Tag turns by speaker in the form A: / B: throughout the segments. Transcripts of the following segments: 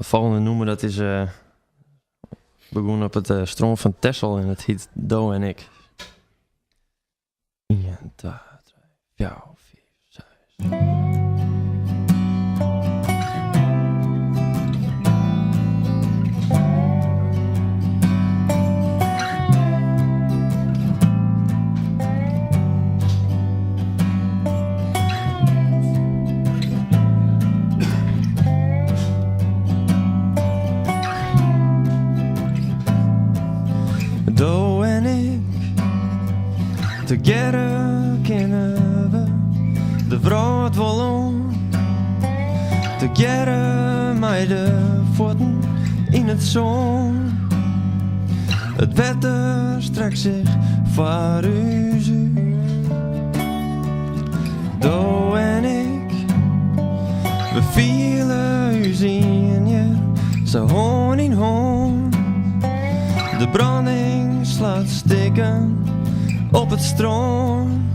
A: Het volgende noemen dat is begonnen op het stroom van Texel en het heet Do en ik. 1, 2, 3, 4, 5, 6. Do en ik, together kennen we de brood wel om. Together met de voeten in het zon. Het wetter strekt zich voor u. Do en ik, we vielen u zien je zo hoorn in hoorn. De branding slaat stikken op het stroom.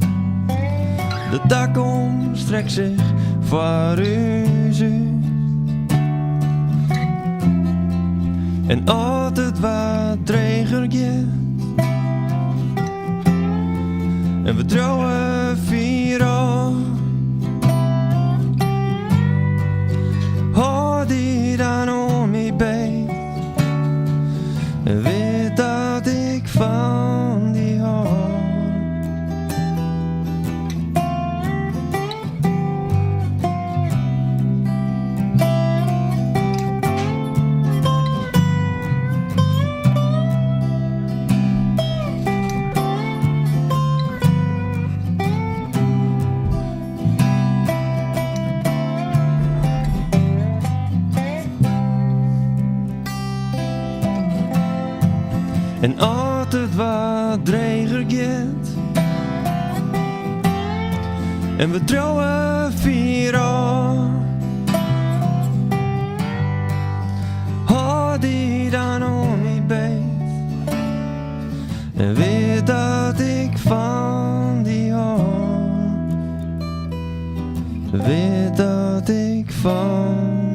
A: De dakom strekt zich voor u. En altijd wat dreger je. En we trouwen vier al. Houd die dan om me bij. En weet dat ik van die hou. En altijd wat dreger gaat. En we trouwen vier al. Houd die dan om me beet. En weet dat ik van die hou. Weet dat ik van